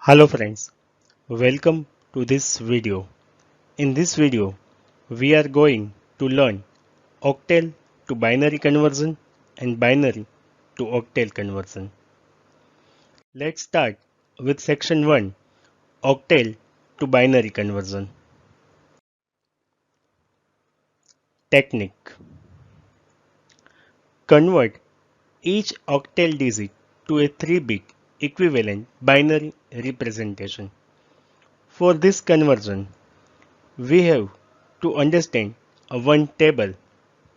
Hello friends, welcome to this video. In this video, we are going to learn octal to binary conversion and binary to octal conversion. Let's start with section 1, octal to binary conversion. Technique. Convert each octal digit to a 3-bit equivalent binary representation. For this conversion, we have to understand one table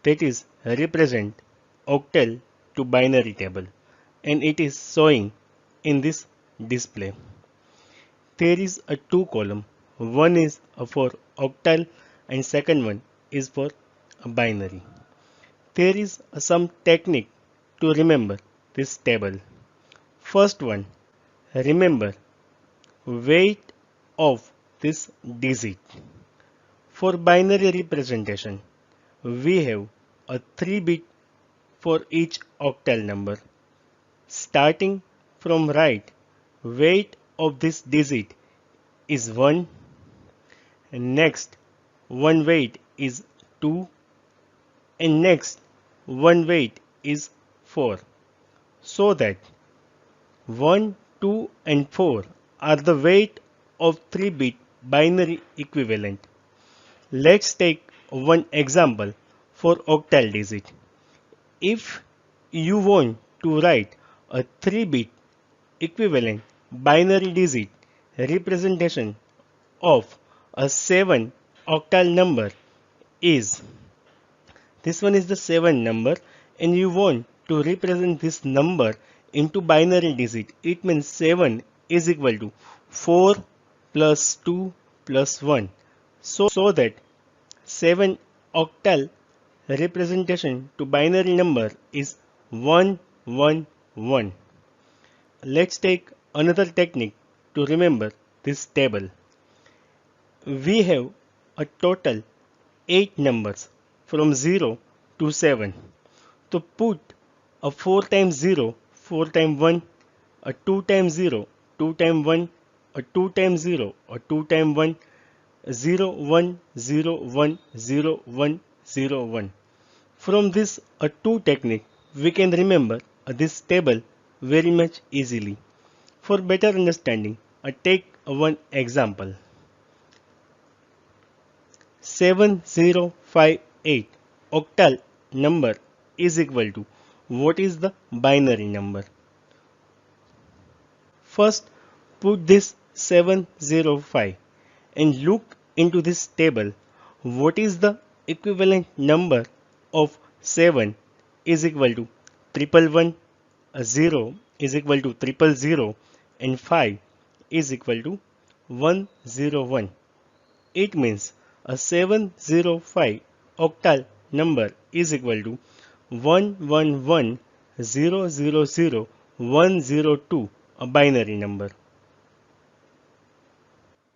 that is represent octal to binary table, and it is showing in this display. There is a two column. One is for octal and second one is for binary. There is some technique to remember this table. First one, remember weight of this digit. For binary representation, we have a 3-bit for each octal number. Starting from right, weight of this digit is 1, and next one weight is 2, and next one weight is 4. So that 1, 2 and 4 are the weight of 3-bit binary equivalent. Let's take one example for octal digit. If you want to write a 3-bit equivalent binary digit representation of a 7 octal number is, this one is the 7 number, and you want to represent this number into binary digit. It means 7 is equal to 4 plus 2 plus 1. So that 7 octal representation to binary number is 111. Let's take another technique to remember this table. We have a total 8 numbers from 0 to 7. To put a 4 times 0, 4 times 1, a 2 times 0, 2 times 1, a 2 times 0, a 2 times 1, 0, 1, 0, 1, 0, 1, 0, 1. From this a 2 technique, we can remember this table very much easily. For better understanding, take one example. 7058 octal number is equal to, what is the binary number? First, put this 705 and look into this table. What is the equivalent number of 7 is equal to 111, 0 is equal to 000, and 5 is equal to 101. It means a 705 octal number is equal to 111,000,102, a binary number.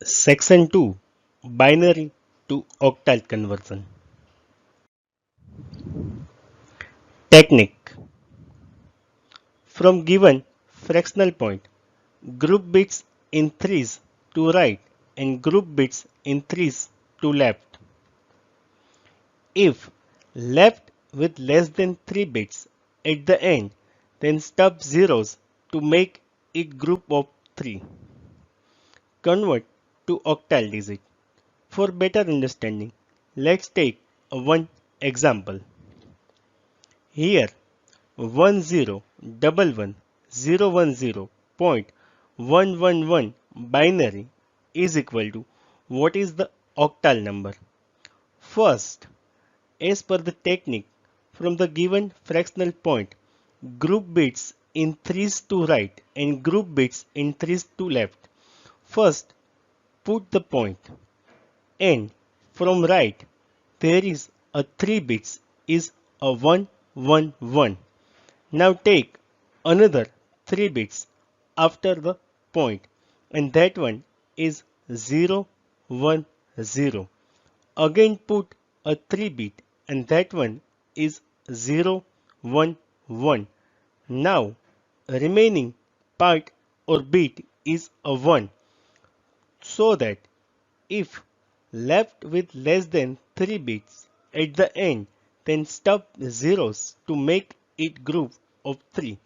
Section 2, binary to octal conversion. Technique. From given fractional point, group bits in threes to right and group bits in threes to left. If left with less than 3 bits at the end, then stub zeros to make it group of 3. Convert to octal digit. For better understanding, let's take one example. Here 10111010.111 binary is equal to, what is the octal number? First, as per the technique, from the given fractional point, group bits in threes to right and group bits in threes to left. First, put the point, and from right there is a 3 bits is a 111. Now take another 3 bits after the point, and that one is 010. Again put a 3 bit, and that one is 011. Now remaining part or bit is a 1, so that if left with less than 3 bits at the end, then stub zeros to make it group of 3,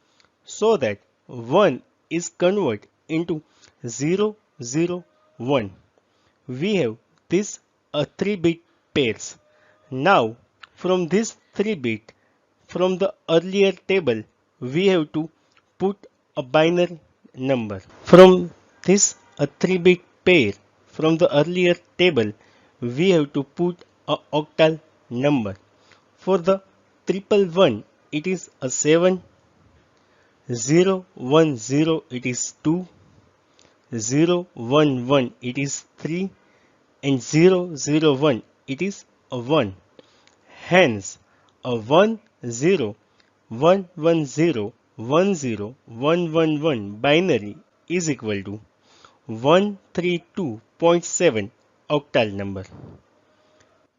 so that 1 is converted into 0, 0, 1. We have this a 3-bit pairs. Now from this 3-bit from the earlier table we have to put a binary number. From this a 3-bit pair from the earlier table we have to put a octal number. For the triple one it is a 7, 0, 1, 0 it is 2, 0, 1, 1 it is 3, and 0, 0, 1 it is a 1. Hence, a 1, 0, 1, 1, 0, 1, 0, 1, 1, 1 binary is equal to 132.7 octal number.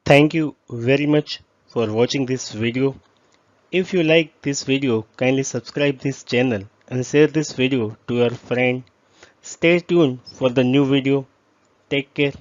Thank you very much for watching this video. If you like this video, kindly subscribe this channel and share this video to your friend. Stay tuned for the new video. Take care.